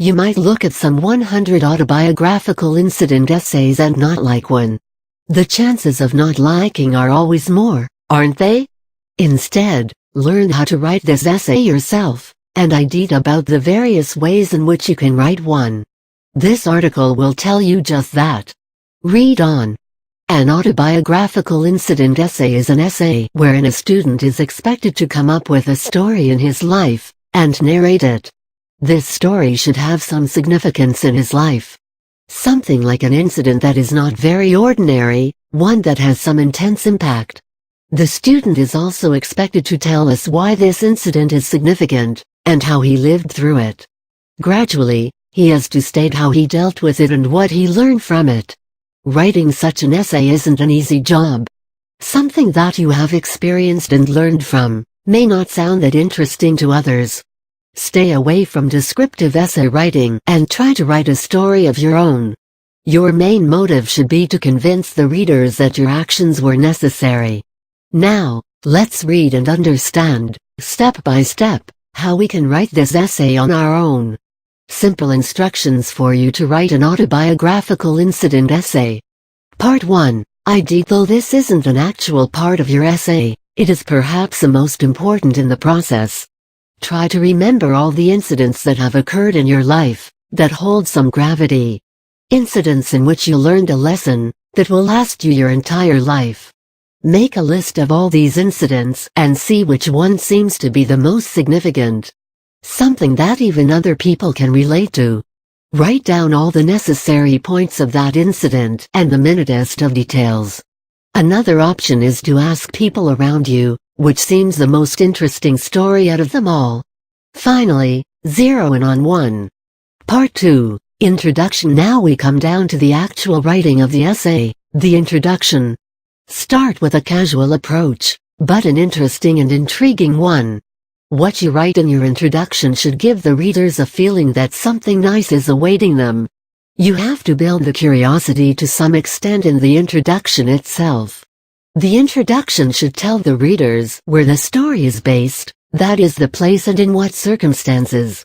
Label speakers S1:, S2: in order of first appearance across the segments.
S1: You might look at some 100 autobiographical incident essays and not like one. The chances of not liking are always more, aren't they? Instead, learn how to write this essay yourself, and ideas about the various ways in which you can write one. This article will tell you just that. Read on. An autobiographical incident essay is an essay wherein a student is expected to come up with a story in his life, and narrate it. This story should have some significance in his life. Something like an incident that is not very ordinary, one that has some intense impact. The student is also expected to tell us why this incident is significant, and how he lived through it. Gradually, he has to state how he dealt with it and what he learned from it. Writing such an essay isn't an easy job. Something that you have experienced and learned from may not sound that interesting to others. Stay away from descriptive essay writing and try to write a story of your own. Your main motive should be to convince the readers that your actions were necessary. Now, let's read and understand, step by step, how we can write this essay on our own. Simple instructions for you to write an autobiographical incident essay. Part 1. ID. Though this isn't an actual part of your essay, it is perhaps the most important in the process. Try to remember all the incidents that have occurred in your life, that hold some gravity. Incidents in which you learned a lesson, that will last you your entire life. Make a list of all these incidents and see which one seems to be the most significant. Something that even other people can relate to. Write down all the necessary points of that incident and the minutest of details. Another option is to ask people around you, which seems the most interesting story out of them all. Finally, zero in on one. Part 2. Introduction. Now we come down to the actual writing of the essay, the introduction. Start with a casual approach, but an interesting and intriguing one. What you write in your introduction should give the readers a feeling that something nice is awaiting them. You have to build the curiosity to some extent in the introduction itself. The introduction should tell the readers where the story is based, that is the place and in what circumstances.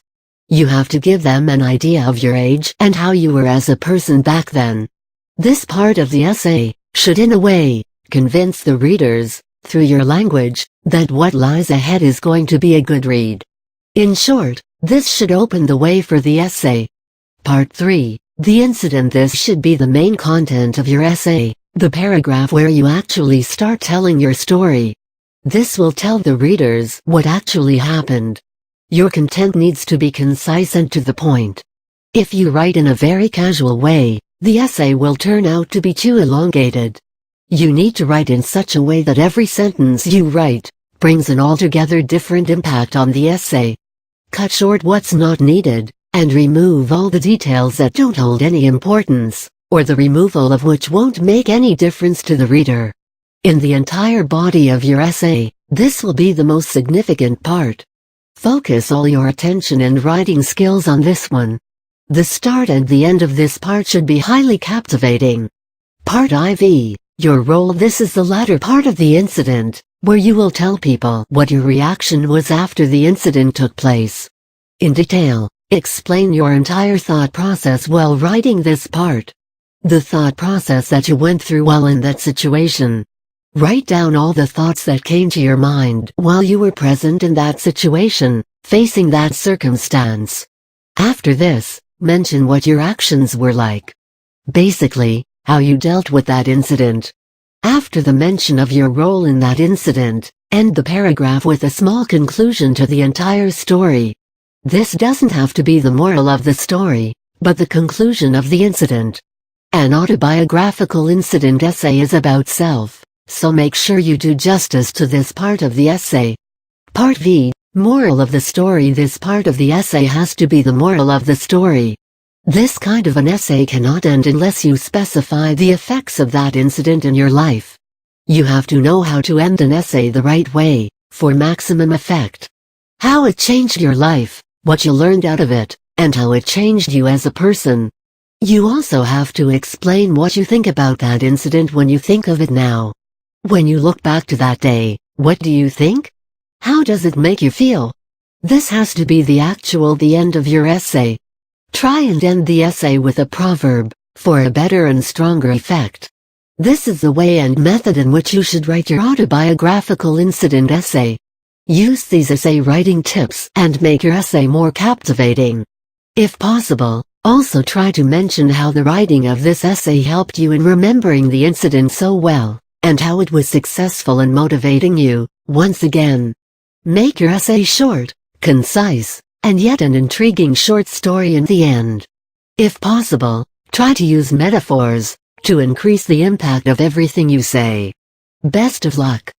S1: You have to give them an idea of your age and how you were as a person back then. This part of the essay should in a way convince the readers, through your language, that what lies ahead is going to be a good read. In short, this should open the way for the essay. Part 3. The incident. This should be the main content of your essay, the paragraph where you actually start telling your story. This will tell the readers what actually happened. Your content needs to be concise and to the point. If you write in a very casual way, the essay will turn out to be too elongated. You need to write in such a way that every sentence you write brings an altogether different impact on the essay. Cut short what's not needed, and remove all the details that don't hold any importance, or the removal of which won't make any difference to the reader. In the entire body of your essay, this will be the most significant part. Focus all your attention and writing skills on this one. The start and the end of this part should be highly captivating. Part IV. Your role. This is the latter part of the incident, where you will tell people what your reaction was after the incident took place. In detail, explain your entire thought process while writing this part. The thought process that you went through while in that situation. Write down all the thoughts that came to your mind while you were present in that situation, facing that circumstance. After this, mention what your actions were like. Basically, how you dealt with that incident. After the mention of your role in that incident, end the paragraph with a small conclusion to the entire story. This doesn't have to be the moral of the story, but the conclusion of the incident. An autobiographical incident essay is about self, so make sure you do justice to this part of the essay. Part V. Moral of the story. This part of the essay has to be the moral of the story. This kind of an essay cannot end unless you specify the effects of that incident in your life. You have to know how to end an essay the right way, for maximum effect. How it changed your life, what you learned out of it, and how it changed you as a person. You also have to explain what you think about that incident when you think of it now. When you look back to that day, what do you think? How does it make you feel? This has to be the end of your essay. Try and end the essay with a proverb, for a better and stronger effect. This is the way and method in which you should write your autobiographical incident essay. Use these essay writing tips and make your essay more captivating. If possible, also try to mention how the writing of this essay helped you in remembering the incident so well, and how it was successful in motivating you. Once again, make your essay short, concise, and yet an intriguing short story in the end. If possible, try to use metaphors to increase the impact of everything you say. Best of luck!